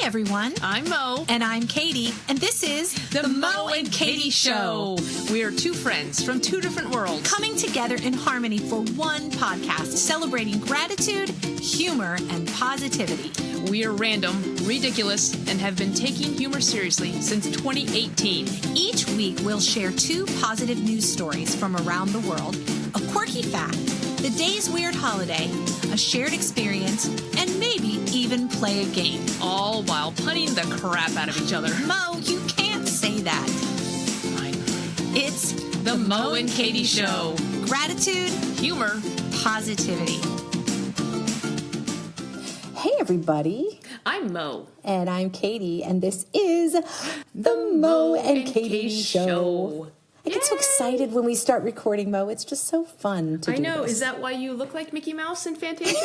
everyone. I'm Mo. And I'm Katy. And this is The Mo and Katy Show. We are two friends from two different worlds coming together in harmony for one podcast, celebrating gratitude, humor, and positivity. We are random, ridiculous, and have been taking humor seriously since 2018. Each week, we'll share two positive news stories from around the world, a quirky fact, the day's weird holiday, a shared experience, and maybe even play a game. All while punning the crap out of each other. Mo, you can't say that. Fine. It's The Mo and Katy Show. Gratitude, Humor, positivity. Hey, everybody. I'm Mo. And I'm Katy, and this is the Mo and Katy Show. I get so excited when we start recording, Mo. It's just so fun to do. I know. This. Is that why you look like Mickey Mouse in Fantasia?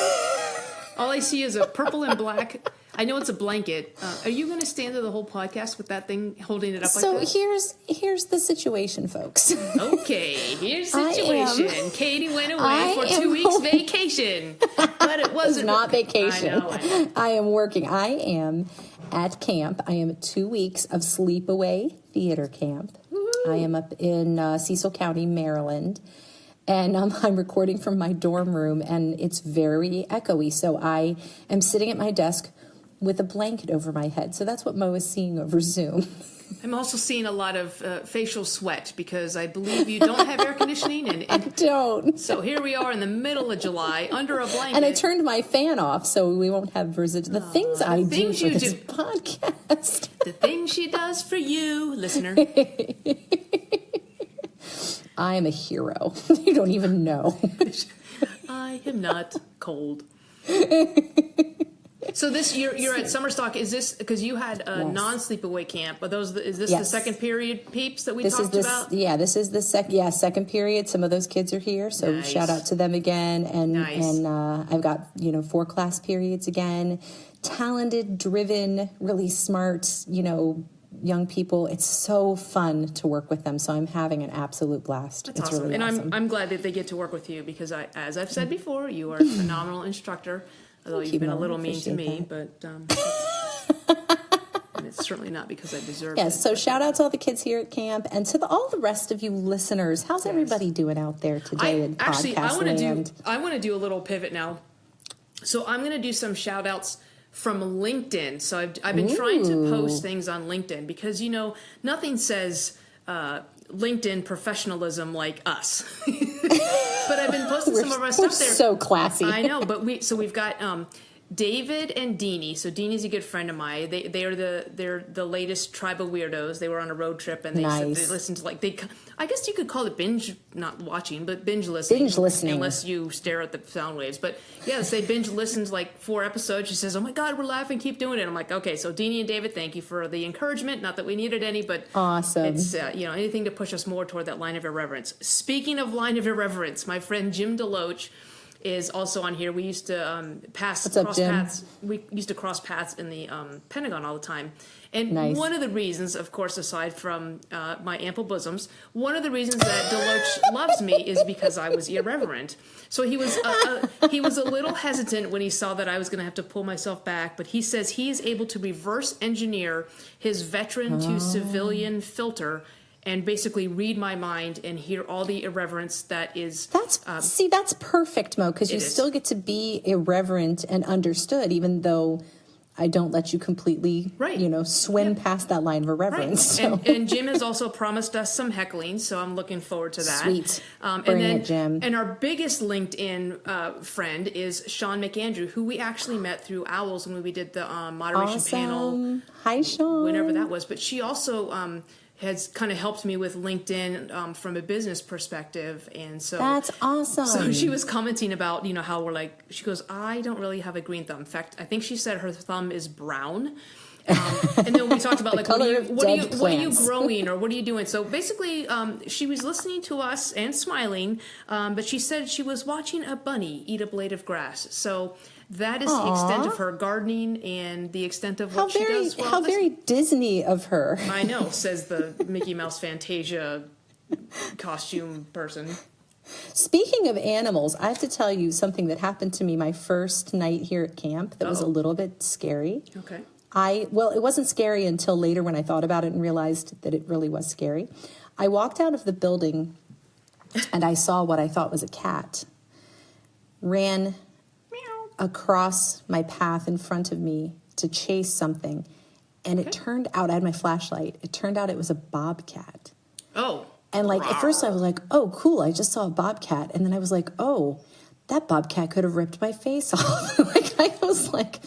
All I see is a purple and black. I know it's a blanket. Are you going to stand there the whole podcast with that thing holding it up like that? So here's the situation, folks. Okay, here's the situation. Katy went away for 2 weeks vacation, but it wasn't not vacation. I know. I am working. I am at camp. I am at 2 weeks of sleepaway theater camp. Woo-hoo. I am up in Cecil County, Maryland. And I'm recording from my dorm room, and it's very echoey. So I am sitting at my desk with a blanket over my head. So that's what Mo is seeing over Zoom. I'm also seeing a lot of facial sweat because I believe you don't have air conditioning. And I don't. So here we are in the middle of July under a blanket. And I turned my fan off so we won't have the things I do for this podcast. The things she does for you, listener. I am a hero. You don't even know. I am not cold. So this you're at summer stock. Is this because you had a non-sleepaway camp? Is this the second period peeps that we talked about? Yeah, this is the second period. Some of those kids are here, so shout out to them again. And I've got 4 class periods again. Talented, driven, really smart, young people. It's so fun to work with them. So I'm having an absolute blast. That's it's awesome. really awesome. I'm glad that they get to work with you because as I've said before, you are a phenomenal instructor. Although you've been a little mean to me, but and it's certainly not because I deserve it. Yes, so shout out to all the kids here at camp and to all the rest of you listeners. How's everybody doing out there today in podcast land? I want to do a little pivot now. So I'm going to do some shout outs from LinkedIn. So I've been trying to post things on LinkedIn because, nothing says LinkedIn professionalism like us. But I've been posting some of our stuff there. So classy. I know, but we've got David and Deanie. So Deanie's a good friend of mine. They're the latest Tribe of Weirdos. They were on a road trip and they listened to I guess you could call it binge not watching, but binge listening. Binge listening. Unless you stare at the sound waves. But yes, they binge listened 4 episodes. She says, "Oh my God, we're laughing, keep doing it." I'm like, okay, so Deanie and David, thank you for the encouragement. Not that we needed any, but awesome. It's anything to push us more toward that line of irreverence. Speaking of line of irreverence, my friend Jim DeLoach is also on here. We used to cross paths. We used to cross paths in the Pentagon all the time. And one of the reasons, of course, aside from my ample bosoms, one of the reasons that DeLoach loves me is because I was irreverent. So he was a little hesitant when he saw that I was going to have to pull myself back. But he says he is able to reverse engineer his veteran to civilian filter and basically read my mind and hear all the irreverence that is... That's perfect, Mo, because you still get to be irreverent and understood, even though I don't let you completely, swim past that line of irreverence. Right. So. And Jim has also promised us some heckling, so I'm looking forward to that. Sweet. Bring it, Jim. And our biggest LinkedIn friend is Sean McAndrew, who we actually met through Owls when we did the moderation panel. Hi, Sean. Whenever that was. But she also... has kind of helped me with LinkedIn from a business perspective. And so that's awesome. So she was commenting about, how we're she goes, I don't really have a green thumb. In fact, I think she said her thumb is brown. And then we talked about what are you growing or what are you doing? So basically, she was listening to us and smiling, but she said she was watching a bunny eat a blade of grass. So that is the extent of her gardening and the extent of what she does. How very Disney of her. I know, says the Mickey Mouse Fantasia costume person. Speaking of animals, I have to tell you something that happened to me my first night here at camp that was a little bit scary. Okay. Well, it wasn't scary until later when I thought about it and realized that it really was scary. I walked out of the building and I saw what I thought was a cat ran across my path in front of me to chase something. And it turned out, I had my flashlight, it turned out it was a bobcat. Oh. And like, at first I was like, oh, cool, I just saw a bobcat. And then I was like, oh, that bobcat could have ripped my face off. Like, I was like,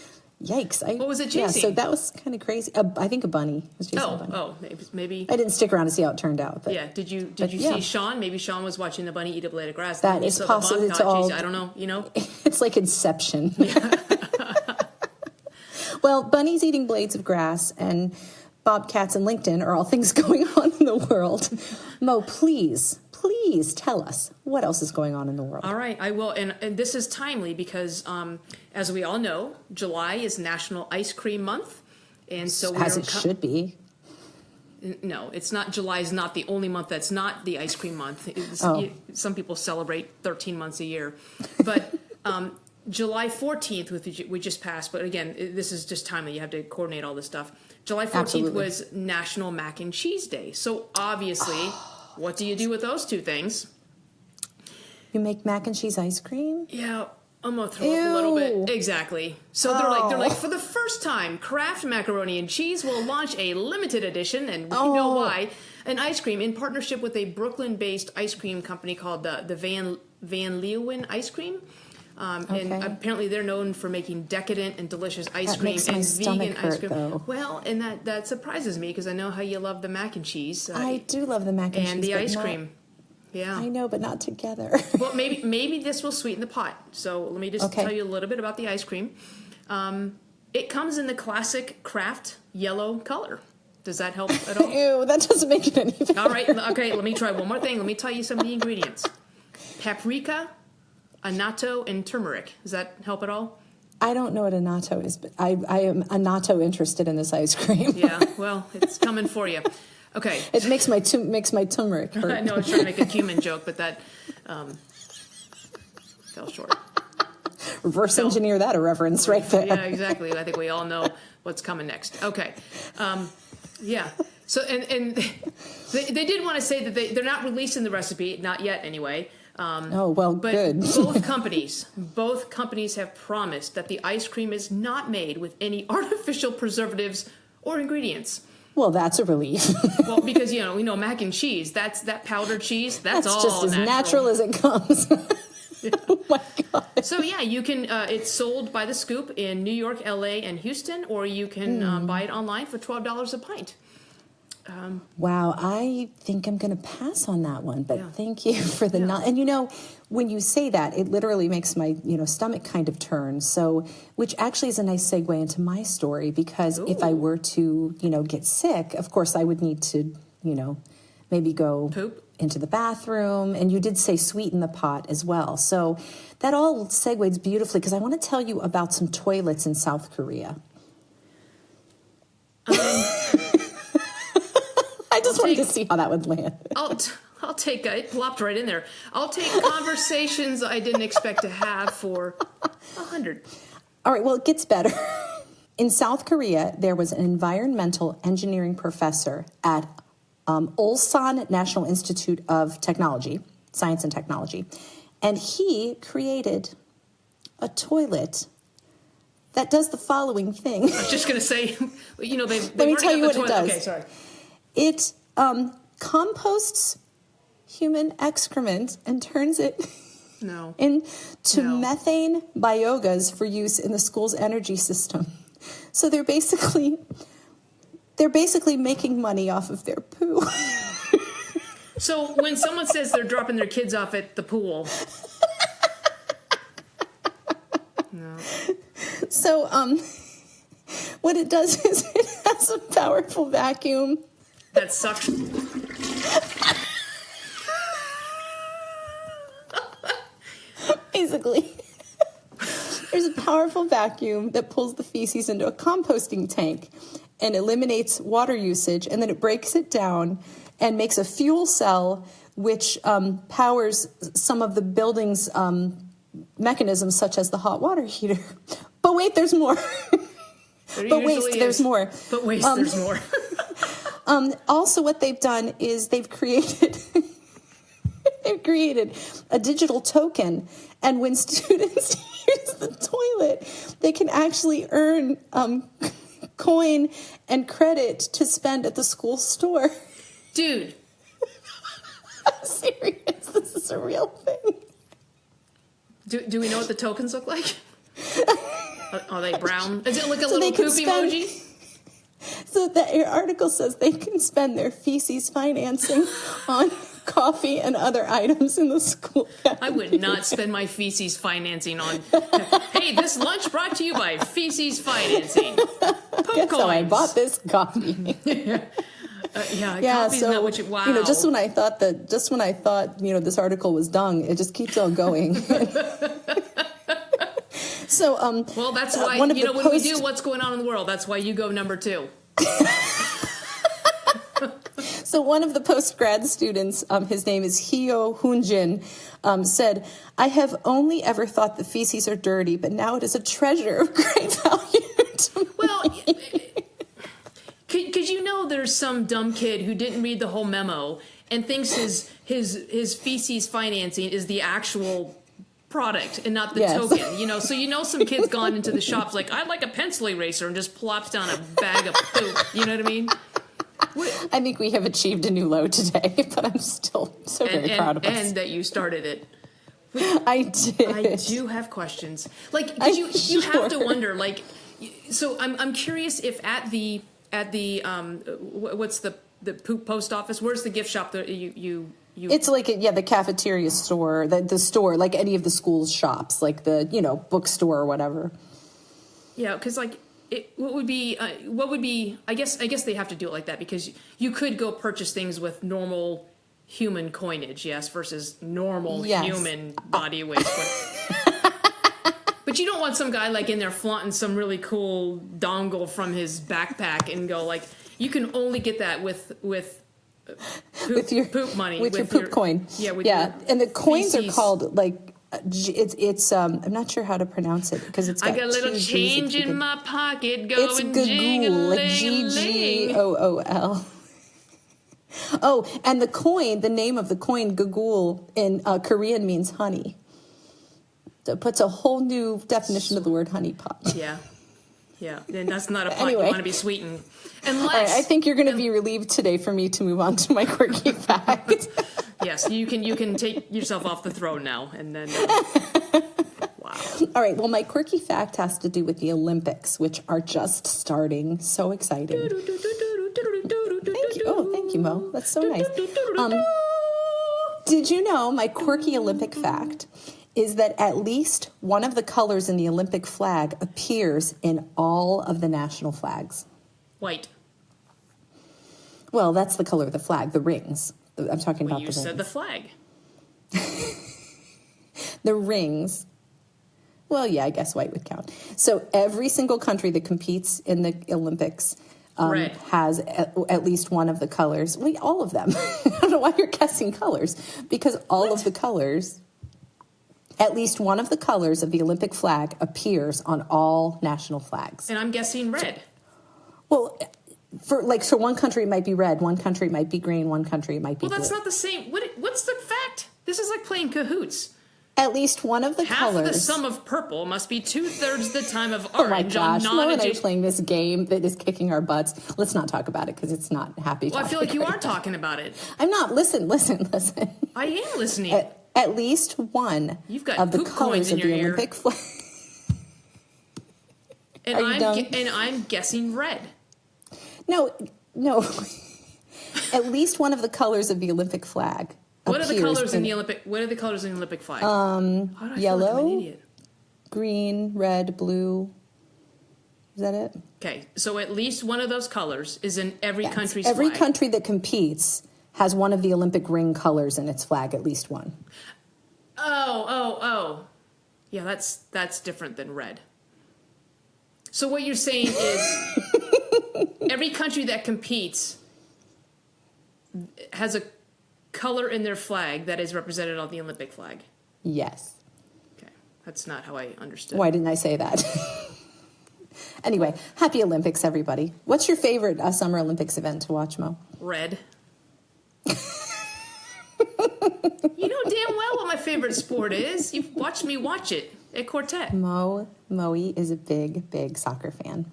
yikes. What was it chasing? Yeah, so that was kind of crazy. I think a bunny was chasing a bunny. Oh, maybe. I didn't stick around to see how it turned out. But, yeah, did you see Sean? Maybe Sean was watching the bunny eat a blade of grass. That is possible. It's all, I don't know, you know? It's like Inception. Yeah. Well, bunnies eating blades of grass and bobcats and LinkedIn are all things going on in the world. Mo, please tell us what else is going on in the world. All right, I will. And this is timely because, as we all know, July is National Ice Cream Month. And so as it should be. No, it's not. July is not the only month that's not the ice cream month. Some people celebrate 13 months a year. But July 14th, which we just passed, but again, this is just timely. You have to coordinate all this stuff. July 14th Absolutely. was National Mac and Cheese Day. So obviously, what do you do with those two things? You make mac and cheese ice cream? Yeah, I'm gonna throw up a little bit. Exactly. So they're like, for the first time, Kraft Macaroni and Cheese will launch a limited edition, and we know why, an ice cream in partnership with a Brooklyn-based ice cream company called the Van Leeuwen Ice Cream. And apparently they're known for making decadent and delicious ice cream and vegan ice cream. Though. Well, and that surprises me because I know how you love the mac and cheese. I do love the mac and cheese. And the ice cream. Yeah. I know, but not together. Well, maybe this will sweeten the pot. So let me just tell you a little bit about the ice cream. It comes in the classic Kraft yellow color. Does that help at all? Ew, that doesn't make it any better. All right. Okay, let me try one more thing. Let me tell you some of the ingredients. Paprika, annatto, and turmeric. Does that help at all? I don't know what annatto is, but I am annatto interested in this ice cream. Yeah, well, it's coming for you. Okay. It makes my turmeric hurt. I know I was trying to make a cumin joke, but that fell short. Reverse engineer that irreverence right there. Yeah, exactly. I think we all know what's coming next. Okay. Yeah. So, and they did want to say that they're not releasing the recipe, not yet anyway. But good. both companies have promised that the ice cream is not made with any artificial preservatives or ingredients. Well, that's a relief. Well, because we know mac and cheese. That powdered cheese. That's all just as natural as it comes. Yeah. Oh my God. So yeah, you can. It's sold by the scoop in New York, LA, and Houston, or you can buy it online for $12 a pint. Wow, I think I'm going to pass on that one, but thank you for the And when you say that, it literally makes my stomach kind of turn. So, which actually is a nice segue into my story, because if I were to get sick, of course I would need to maybe go poop into the bathroom, and you did say sweeten the pot as well. So that all segues beautifully, because I want to tell you about some toilets in South Korea. I just wanted to see how that would land. I'll take it plopped right in there. I'll take conversations I didn't expect to have for 100. All right, well, it gets better. In South Korea, there was an environmental engineering professor at Ulsan National Institute of Technology, Science and Technology, and he created a toilet that does the following thing. I was just going to say, they've Let me tell you what toilet. it does. Okay, sorry. It composts human excrement and turns it into methane biogas for use in the school's energy system. So they're basically making money off of their poo. So when someone says they're dropping their kids off at the pool, So what it does is it has a powerful vacuum that sucks. Basically, there's a powerful vacuum that pulls the feces into a composting tank and eliminates water usage, and then it breaks it down and makes a fuel cell which powers some of the building's mechanisms, such as the hot water heater. But wait, there's more. But waste, there's more. But waste, there's more. Also, what they've done is they've created a digital token, and when students use the toilet, they can actually earn coin and credit to spend at the school store. Dude. I'm serious. This is a real thing. Do we know what the tokens look like? Are they brown? Is it like a little poop emoji? So the article says they can spend their feces financing on coffee and other items in the school cafeteria. I would not spend my feces financing on, hey, this lunch brought to you by feces financing. Poop Guess coins. how I bought this coffee. Coffee's not what you, wow. Just when I thought this article was dung, it just keeps on going. So, well, that's why, when we do what's going on in the world, that's why you go number 2. So one of the post-grad students, his name is Hyo Hoonjin, said, I have only ever thought the feces are dirty, but now it is a treasure of great value to me. Well, because there's some dumb kid who didn't read the whole memo and thinks his feces financing is the actual product and not the token, so some kid's gone into the shops like, I'd like a pencil eraser, and just plops down a bag of poop, you know what I mean? I think we have achieved a new low today, but I'm still very proud of us. And that you started it. I did. I do have questions. Like, because you have to wonder, like, so I'm curious if at the what's the poop post office, where's the gift shop that you It's like, the cafeteria store, the store, like any of the school's shops, like the, bookstore or whatever. Yeah, because, like, what would be, I guess they have to do it like that, because you could go purchase things with normal human coinage, yes, versus normal human body weight. But you don't want some guy, like, in there flaunting some really cool dongle from his backpack and go, like, you can only get that with poop money. With your poop coin. Yeah, and the coins are called, like, it's I'm not sure how to pronounce it, because it's got I got a little change in my pocket going Gagool, like Ggool. Oh, and the name of the coin, Gagool, in Korean means honey. So it puts a whole new definition of the word honey pot. Yeah, and that's not a pot you want to be sweetened. Unless, all right, I think you're going to be relieved today for me to move on to my quirky fact. Yes, you can take yourself off the throne now, and then wow. All right, well, my quirky fact has to do with the Olympics, which are just starting. So exciting. Thank you. Oh, thank you, Mo. That's so nice. Did you know my quirky Olympic fact is that at least one of the colors in the Olympic flag appears in all of the national flags? White. Well, that's the color of the flag, the rings. I'm talking about the rings. You said the flag. The rings. Well, yeah, I guess white would count. So every single country that competes in the Olympics has at least one of the colors. Wait, all of them. I don't know why you're guessing colors. Because all of the colors, at least one of the colors of the Olympic flag appears on all national flags. And I'm guessing red. Well, for one country it might be red, one country it might be green, one country it might be blue. Well, that's not the same. What's the fact? This is like playing cahoots. At least one of the colors. Half the sum of purple must be 2/3 the time of orange. Oh my gosh, Mo and I are playing this game that is kicking our butts. Let's not talk about it because it's not happy. Well, I feel like you are talking about it. I'm not. Listen. I am listening. At least one of the colors of the Olympic flag. And I'm guessing red. No. At least one of the colors of the Olympic flag. What are the colors in the Olympic? What are the colors in the Olympic flag? Yellow, green, red, blue. Is that it? Okay, so at least one of those colors is in every country's flag. Every country that competes has one of the Olympic ring colors in its flag, at least one. Oh. Yeah, that's different than red. So what you're saying is every country that competes has a color in their flag that is represented on the Olympic flag. Yes. Okay, that's not how I understood. Why didn't I say that? Anyway, happy Olympics, everybody. What's your favorite Summer Olympics event to watch, Mo? Red. You know damn well what my favorite sport is. You've watched me watch it at Quartet. Moe is a big soccer fan.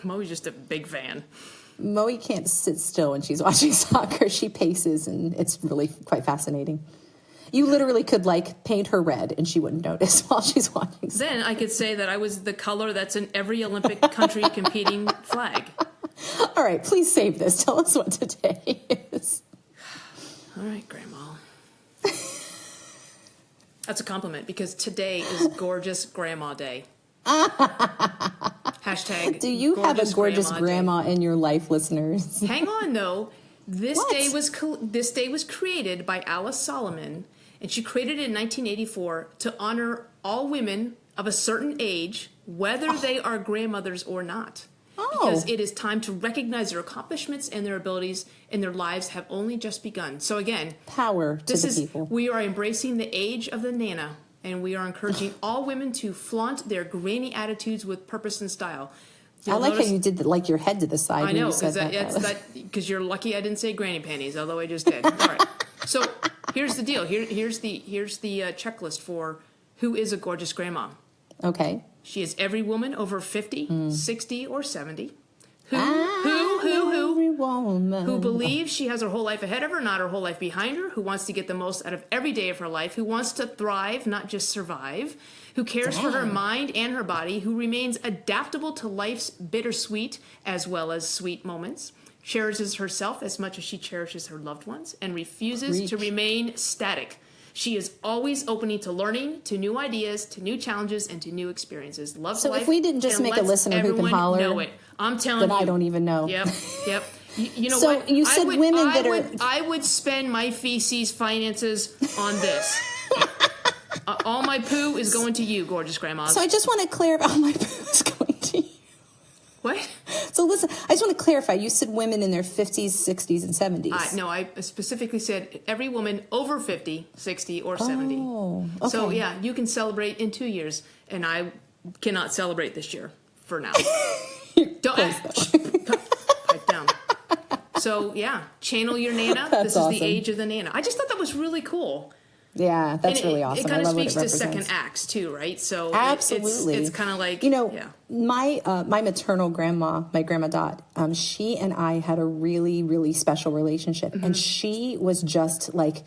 Moe's just a big fan. Moe can't sit still when she's watching soccer. She paces, and it's really quite fascinating. You literally could, like, paint her red, and she wouldn't notice while she's watching soccer. Then I could say that I was the color that's in every Olympic country competing flag. All right, please save this. Tell us what today is. All right, Grandma. That's a compliment, because today is Gorgeous Grandma Day. Hashtag. Do you have a gorgeous grandma in your life, listeners? Hang on, though. This day was created by Alice Solomon, and she created it in 1984 to honor all women of a certain age, whether they are grandmothers or not. Because it is time to recognize their accomplishments and their abilities, and their lives have only just begun. So again, power to the people. We are embracing the age of the Nana, and we are encouraging all women to flaunt their granny attitudes with purpose and style. I like how you did like your head to the side. I know, because you're lucky I didn't say granny panties, although I just did. All right. So here's the deal. Here's the checklist for who is a gorgeous grandma. Okay. She is every woman over 50, 60, or 70. Who believes she has her whole life ahead of her, not her whole life behind her, who wants to get the most out of every day of her life, who wants to thrive, not just survive, who cares for her mind and her body, who remains adaptable to life's bittersweet as well as sweet moments, cherishes herself as much as she cherishes her loved ones, and refuses to remain static. She is always opening to learning, to new ideas, to new challenges, and to new experiences. Loves life. So if we didn't just make a listener who can holler, know it. I'm telling you. Then I don't even know. Yep. You know so what? You said I would spend my feces finances on this. All my poo is going to you, gorgeous grandma. So I just want to clarify. All my poo is going to you. What? So listen, I just want to clarify. You said women in their 50s, 60s, and 70s. No, I specifically said every woman over 50, 60, or 70. Oh, okay. So, yeah, you can celebrate in 2 years, and I cannot celebrate this year for now. Don't pipe down. So, yeah, channel your Nana. This is the age of the Nana. I just thought that was really cool. Yeah, that's really awesome. It kind of speaks to second acts too, right? So absolutely, it's kind of like, my maternal grandma, my grandma Dot, she and I had a really special relationship, and she was just like,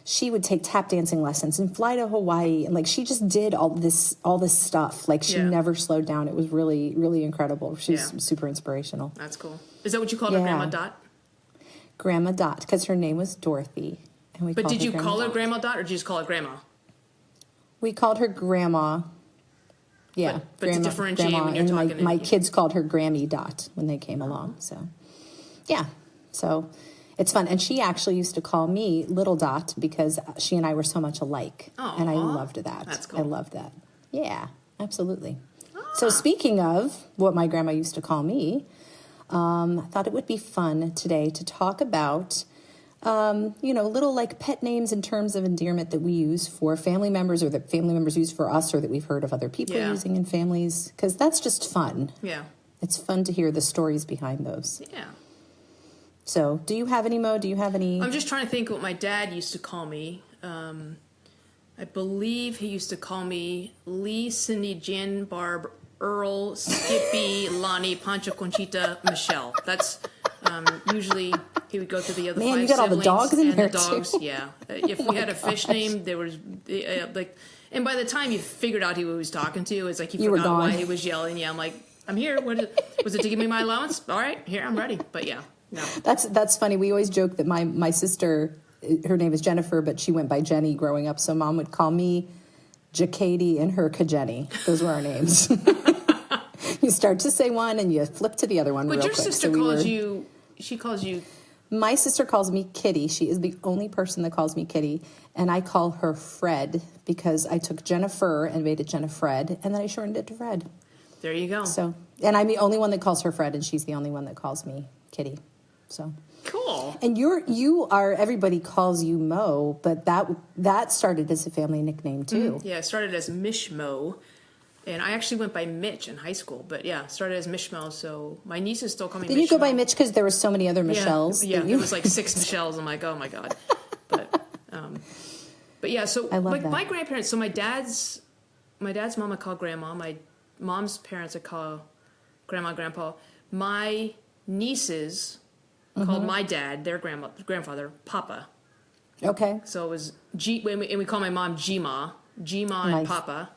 she would take tap dancing lessons and fly to Hawaii, and like she just did all this stuff. Like she never slowed down. It was really incredible. She's super inspirational. That's cool. Is that what you called her, Grandma Dot? Grandma Dot, because her name was Dorothy. But did you call her Grandma Dot, or did you just call her Grandma? We called her Grandma. Yeah, but to differentiate Grandma, when you're talking. And my kids called her Grammy Dot when they came along. So, yeah. So it's fun. And she actually used to call me Little Dot because she and I were so much alike. Aww. And I loved that. That's cool. I loved that. Yeah, absolutely. So speaking of what my grandma used to call me, I thought it would be fun today to talk about little like pet names in terms of endearment that we use for family members, or that family members use for us, or that we've heard of other people using in families, because that's just fun. Yeah. It's fun to hear the stories behind those. Yeah. So do you have any, Mo? Do you have any? I'm just trying to think what my dad used to call me. I believe he used to call me Lee, Cindy, Jan, Barb, Earl, Skippy, Lonnie, Pancho, Conchita, Michelle. That's usually he would go through the other five you got all the dogs in there dogs, too. Yeah. If we had a fish name, there was and by the time you figured out who he was talking to, it's like he forgot why he was yelling. Yeah, I'm like, I'm here. Was it to give me my allowance? All right, here, I'm ready. But yeah, no. That's funny. We always joke that my sister, her name is Jennifer, but she went by Jenny growing up. So Mom would call me Katy and her Jenny. Those were our names. You start to say one and you flip to the other one real quick. But your sister calls you. She calls you. My sister calls me Kitty. She is the only person that calls me Kitty. And I call her Fred because I took Jennifer and made it Jennifred, and then I shortened it to Fred. There you go. So, and I'm the only one that calls her Fred, and she's the only one that calls me Kitty. So cool. And you are everybody calls you Mo, but that started as a family nickname too. Yeah, it started as Mish Mo. And I actually went by Mitch in high school, but yeah, started as Mishmel. So my nieces still call me. Did you go by Mitch because there were so many other Michelles? Yeah, there was like 6 Michelles. I'm like, oh my god. But yeah, so like that. My grandparents. So my dad's mom I call grandma. My mom's parents I call grandma, grandpa. My nieces called my dad, their grandfather, Papa. Okay. So it was and we call my mom Gma and Papa.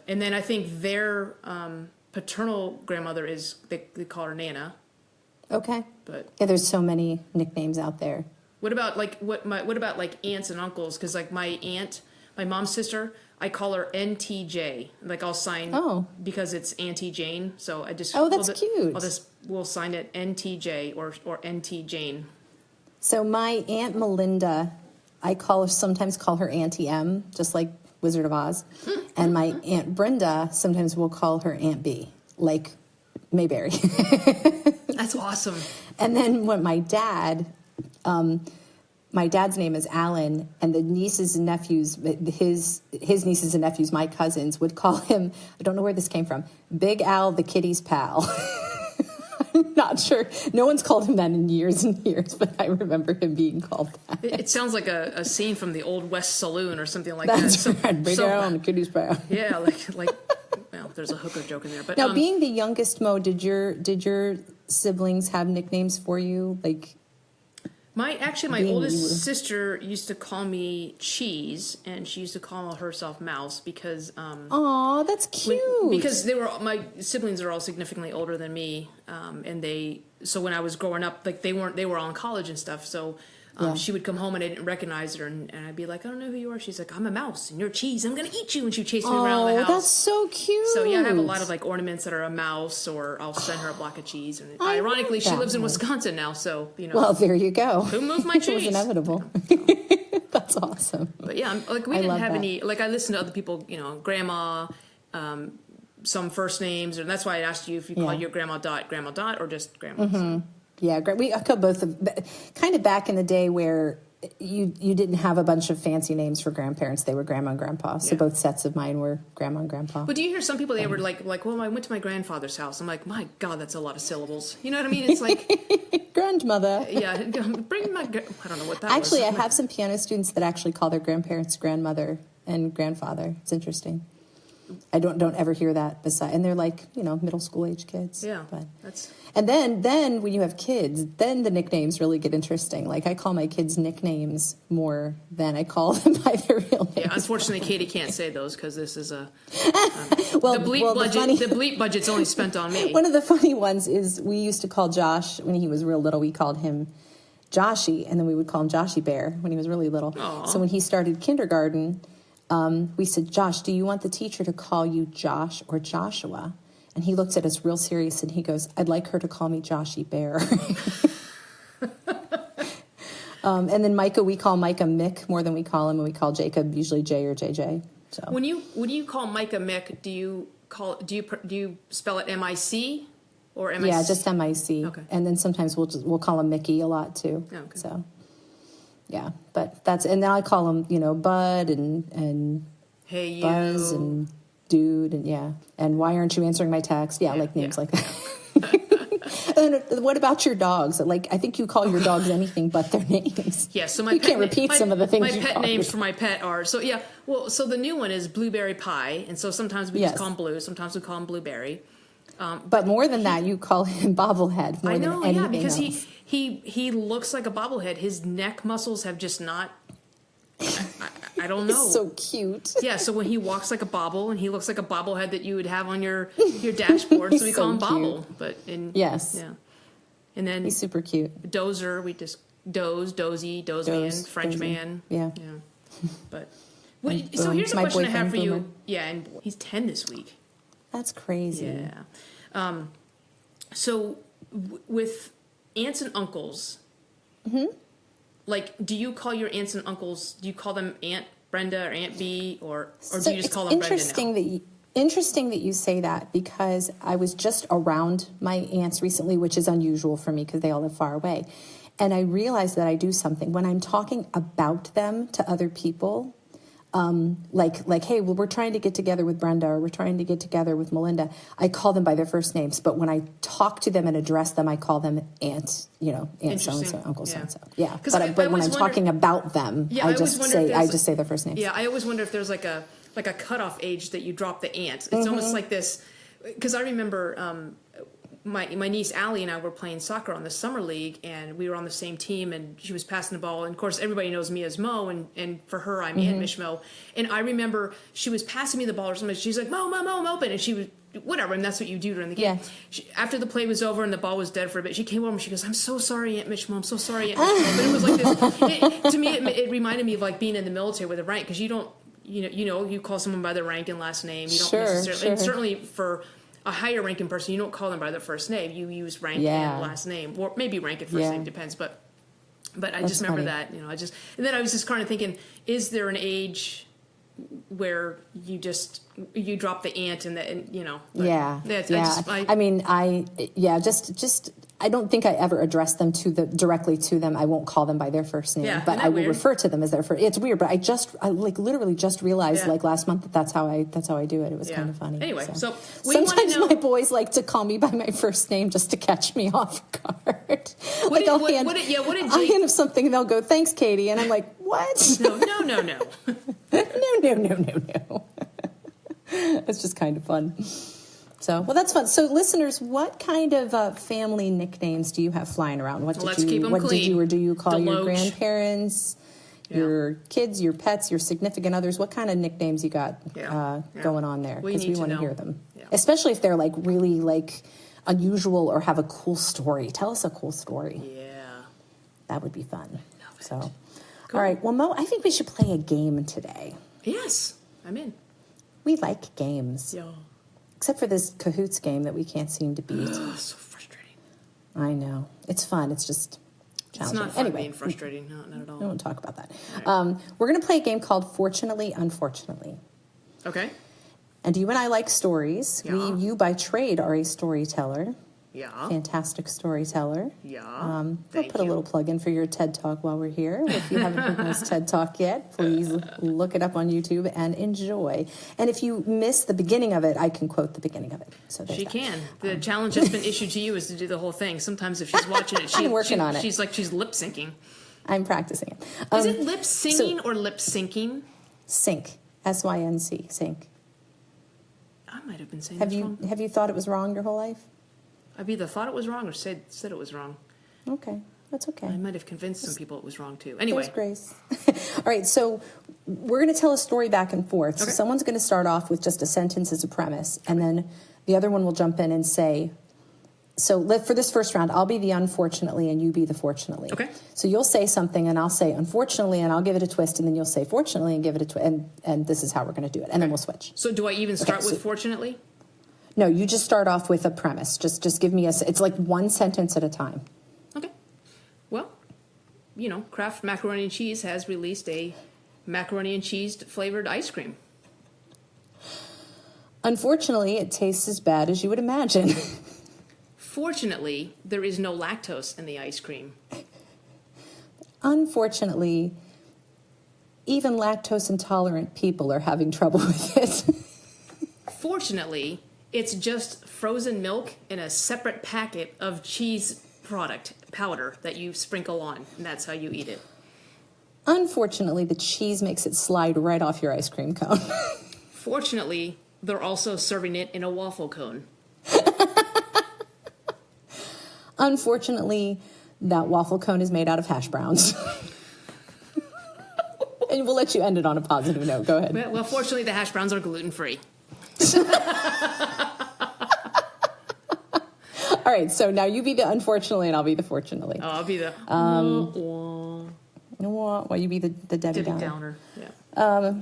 And then I think their paternal grandmother they call her Nana. Okay. But yeah, there's so many nicknames out there. What about like aunts and uncles? Because like my aunt, my mom's sister, I call her NTJ. Like I'll sign because it's Auntie Jane. So I just that's cute. We'll sign it NTJ or NT Jane. So my Aunt Melinda, I sometimes call her Auntie M, just like Wizard of Oz. And my Aunt Brenda, sometimes we'll call her Aunt B, like Mayberry. That's awesome. And then when my dad's name is Alan, and the nieces and nephews, his nieces and nephews, my cousins, would call him, I don't know where this came from, Big Al the kitty's pal. I'm not sure. No one's called him that in years and years, but I remember him being called that. It sounds like a scene from the Old West Saloon or something like That's that. Right. Big Al and the kitty's pal. Yeah, like well, there's a hooker joke in there. But now, being the youngest, Mo, did your siblings have nicknames for you? Like my oldest sister used to call me Cheese, and she used to call herself Mouse because oh, that's cute. Because my siblings are all significantly older than me, and so when I was growing up, like they were all in college and stuff, so she would come home and I didn't recognize her, and I'd be like, I don't know who you are. She's like, I'm a mouse and you're Cheese. I'm gonna eat you, and she chased me around the house. Oh, that's so cute. So yeah, I have a lot of like ornaments that are a mouse, or I'll send her a block of cheese. And ironically, she lives in Wisconsin now, so Well, there you go. Who moved my cheese? It was inevitable. That's awesome. But yeah, we didn't have any. Like I listened to other people, grandma, some first names, and that's why I asked you if you call your grandma Dot, or just grandma. Mm-hmm. Yeah, I call both of kind of back in the day where you didn't have a bunch of fancy names for grandparents. They were grandma and grandpa. So both sets of mine were grandma and grandpa. But do you hear some people, they were like, well, I went to my grandfather's house. I'm like, my God, that's a lot of syllables. You know what I mean? It's like grandmother. Yeah, bring my. I don't know what that actually, was. I have some piano students that actually call their grandparents grandmother and grandfather. It's interesting. I don't ever hear that and they're like, middle school age kids. Yeah. But that's. And then when you have kids, then the nicknames really get interesting. Like I call my kids nicknames more than I call them by their real names. Yeah, unfortunately, Katy can't say those because this is the bleep budget's only spent on me. One of the funny ones is we used to call Josh when he was real little. We called him Joshy, and then we would call him Joshy Bear when he was really little. Aww. So when he started kindergarten, we said, Josh, do you want the teacher to call you Josh or Joshua? And he looked at us real serious and he goes, I'd like her to call me Joshy Bear. And then Micah, we call Micah Mick more than we call him, and we call Jacob usually J or JJ. So when you call Micah Mick, do you spell it M-I-C or M-I-C? Yeah, just M-I-C. Okay. And then sometimes we'll call him Mickey a lot too. Oh, okay. So yeah, but and then I call him, Bud and Hey you Buzz and Dude and why aren't you answering my text? Yeah, like names like that. And what about your dogs? Like I think you call your dogs anything but their names. Yeah, so you can't repeat some of the things. My pet names for my pet are so the new one is Blueberry Pie, and so sometimes we just call him Blue, sometimes we call him Blueberry. But more than that, you call him Bobblehead. More than anything because else. he looks like a bobblehead. His neck muscles have just not. I don't know. He's so cute. Yeah, so when he walks like a bobble, and he looks like a bobblehead that you would have on your dashboard, so we call him Bobble. But yes, yeah, and then he's super cute. Dozer, we just Dozy, Man, French Man. Yeah. But so here's a question I have for you. Yeah, and he's 10 this week. That's crazy. Yeah. So with aunts and uncles, like, do you call your aunts and uncles? Do you call them Aunt Brenda or Aunt B, or do you just call them Brenda now? Interesting that you say that, because I was just around my aunts recently, which is unusual for me because they all live far away. And I realized that I do something. When I'm talking about them to other people, like, hey, well, we're trying to get together with Brenda, or we're trying to get together with Melinda, I call them by their first names. But when I talk to them and address them, I call them Aunt, Aunt so-and-so, Uncle so-and-so. Yeah. But when I'm talking about them, I just say their first names. Yeah, I always wonder if there's like a cutoff age that you drop the aunt. It's almost like this, because I remember my niece Allie and I were playing soccer on the summer league, and we were on the same team, and she was passing the ball, and of course everybody knows me as Mo, and for her I'm Aunt Mish Mo, and I remember she was passing me the ball or something, she's like, Mo, I'm open, and she was, whatever, and that's what you do during the game. Yeah. After the play was over and the ball was dead for a bit, she came over and she goes, I'm so sorry, Aunt Mish Mo, I'm so sorry, Aunt Mish Mo. But it was like this, to me it reminded me of like being in the military with a rank, because you don't, you call someone by their rank and last name, you don't necessarily, and certainly for a higher ranking person, you don't call them by their first name. You use rank and last name, or maybe rank and first name, depends. But I just remember that, and then I was just kind of thinking, is there an age where you drop the aunt I don't think I ever address them directly to them. I won't call them by their first name, but I will refer to them as their first. It's weird, but I literally just realized like last month that's how I do it. It was kind of funny. Anyway, so sometimes my boys like to call me by my first name just to catch me off guard. I'll hand them something and they'll go, "Thanks, Katie," and I'm like, "What?" No. No. It's just kind of fun. So, well, that's fun. So, listeners, what kind of family nicknames do you have flying around? What did you call your grandparents, your kids, your pets, your significant others? What kind of nicknames you got going on there? Because we want to hear them, especially if they're like really like unusual or have a cool story. Tell us a cool story. Yeah, that would be fun. So, cool. All right. Well, Mo, I think we should play a game today. Yes, I'm in. We like games. Yeah. Except for this Cahoots game that we can't seem to beat. So frustrating. I know. It's fun. It's just challenging. It's not fun being frustrating. No, not at all. We won't talk about that. Right. We're going to play a game called Fortunately, Unfortunately. Okay. And you and I like stories. Yeah. You by trade are a storyteller. Yeah. Fantastic storyteller. Yeah. We'll put a little plug in for your TED Talk while we're here. If you haven't heard this TED Talk yet, please look it up on YouTube and enjoy. And if you miss the beginning of it, I can quote the beginning of it. So she can. The challenge that's been issued to you is to do the whole thing. Sometimes if she's watching it, I'm working on it. She's like she's lip syncing. I'm practicing it. Is it lip singing or lip syncing? Sync. S-Y-N-C. Sync. I might have been saying that wrong. Have you thought it was wrong your whole life? I've either thought it was wrong or said it was wrong. Okay, that's okay. I might have convinced some people it was wrong too. Anyway. There's grace. All right, so we're going to tell a story back and forth. Okay. So someone's going to start off with just a sentence as a premise, and then the other one will jump in and say, for this first round, I'll be the unfortunately and you be the fortunately. Okay. So you'll say something and I'll say unfortunately and I'll give it a twist, and then you'll say fortunately and give it a twist, and this is how we're going to do it, and then we'll switch. So do I even start with fortunately? No, you just start off with a premise. Just give me it's like one sentence at a time. Okay. Well, Kraft Macaroni and Cheese has released a macaroni and cheese flavored ice cream. Unfortunately, it tastes as bad as you would imagine. Fortunately, there is no lactose in the ice cream. Unfortunately, even lactose intolerant people are having trouble with it. Fortunately, it's just frozen milk in a separate packet of cheese product powder that you sprinkle on, and that's how you eat it. Unfortunately, the cheese makes it slide right off your ice cream cone. Fortunately, they're also serving it in a waffle cone. Unfortunately, that waffle cone is made out of hash browns. And we'll let you end it on a positive note. Go ahead. Well, fortunately, the hash browns are gluten-free. All right, so now you be the unfortunately and I'll be the fortunately. Oh, I'll be the well, you be the Debbie Downer. Yeah.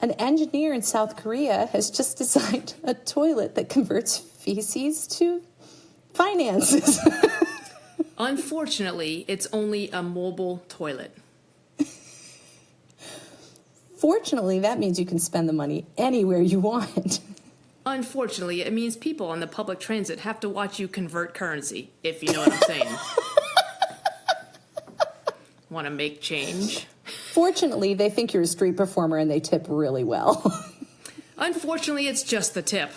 An engineer in South Korea has just designed a toilet that converts feces to finances. Unfortunately, it's only a mobile toilet. Fortunately, that means you can spend the money anywhere you want. Unfortunately, it means people on the public transit have to watch you convert currency, if you know what I'm saying. Want to make change? Unfortunately, they think you're a street performer and they tip really well. Unfortunately, it's just the tip.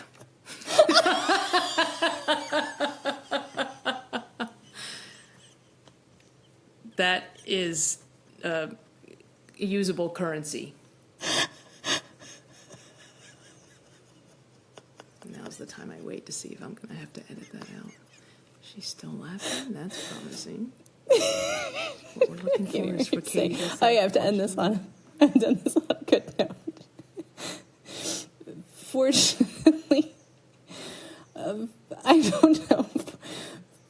That is usable currency. Now's the time I wait to see if I'm going to have to edit that out. She's still laughing. That's promising. What we're looking for is for Katy. I have to end this on. I've done this on a good note. Fortunately, I don't know.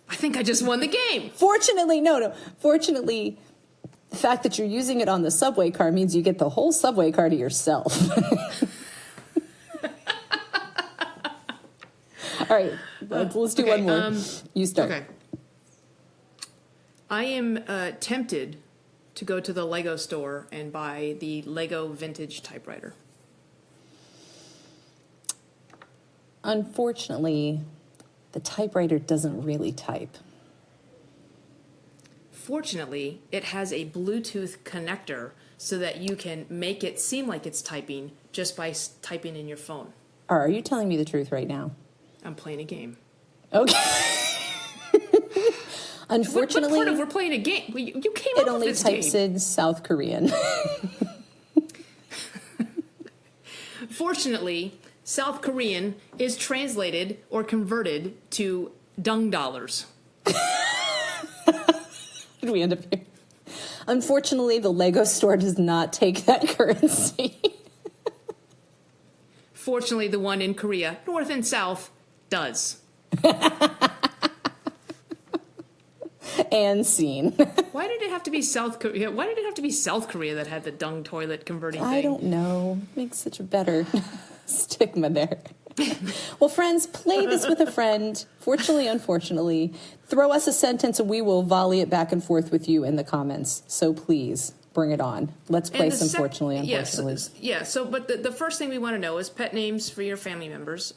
I think I just won the game. Fortunately, no. Fortunately, the fact that you're using it on the subway car means you get the whole subway car to yourself. All right, let's do one more. You start. Okay. I am tempted to go to the Lego store and buy the Lego vintage typewriter. Unfortunately, the typewriter doesn't really type. Fortunately, it has a Bluetooth connector so that you can make it seem like it's typing just by typing in your phone. Are you telling me the truth right now? I'm playing a game. Okay. Unfortunately, what part of we're playing a game? You came up with this game. It only types in South Korean. Fortunately, South Korean is translated or converted to dung dollars. Did we end up here? Unfortunately, the Lego store does not take that currency. Fortunately, the one in Korea, North and South, does. And scene. Why did it have to be South Korea? Why did it have to be South Korea that had the dung toilet converting thing? I don't know. Makes such a better stigma there. Well, friends, play this with a friend. Fortunately, unfortunately, throw us a sentence and we will volley it back and forth with you in the comments. So please bring it on. Let's play some fortunately, unfortunately. But the first thing we want to know is pet names for your family members.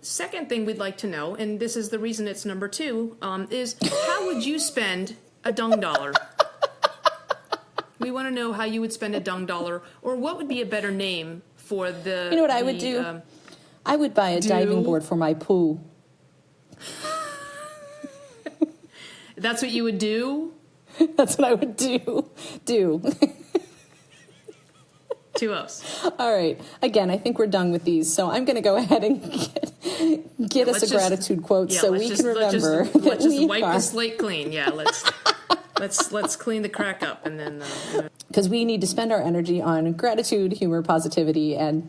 Second thing we'd like to know, and this is the reason it's number 2, is how would you spend a dung dollar? We want to know how you would spend a dung dollar, or what would be a better name for the... You know what I would do? I would buy a diving board for my pool. That's what you would do? That's what I would do. To us. All right. Again, I think we're done with these, so I'm going to go ahead and get us a gratitude quote so we can remember that let's just wipe the slate clean. Yeah, let's clean the crack up, and then because we need to spend our energy on gratitude, humor, positivity, and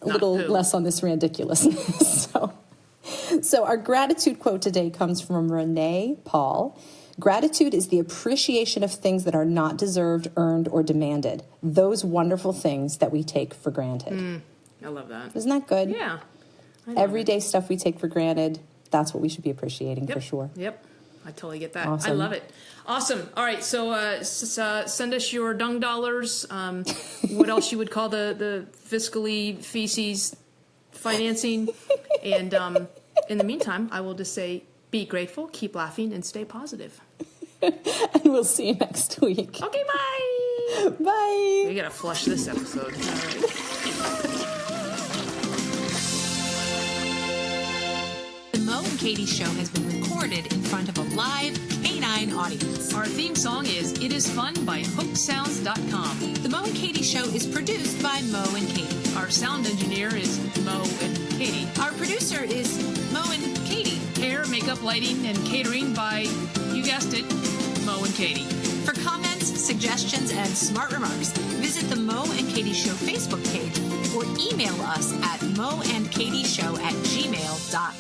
a little less on this ridiculousness. So our gratitude quote today comes from Renée Paule. Gratitude is the appreciation of things that are not deserved, earned, or demanded. Those wonderful things that we take for granted. I love that. Isn't that good? Yeah. Everyday stuff we take for granted, that's what we should be appreciating for sure. Yep. I totally get that. Awesome. I love it. Awesome. All right. So send us your dung dollars. What else you would call the fiscally feces financing. And in the meantime, I will just say, be grateful, keep laughing, and stay positive. And we'll see you next week. Okay, bye. Bye. We got to flush this episode. All right. The Mo and Katy Show has been recorded in front of a live canine audience. Our theme song is It Is Fun by hooksounds.com. The Mo and Katy Show is produced by Mo and Katy. Our sound engineer is Mo and Katy. Our producer is Mo and Katy. Hair, makeup, lighting, and catering by, you guessed it, Mo and Katy. For comments, suggestions, and smart remarks, visit the Mo and Katy Show Facebook page or email us at moandkatyshow@gmail.com.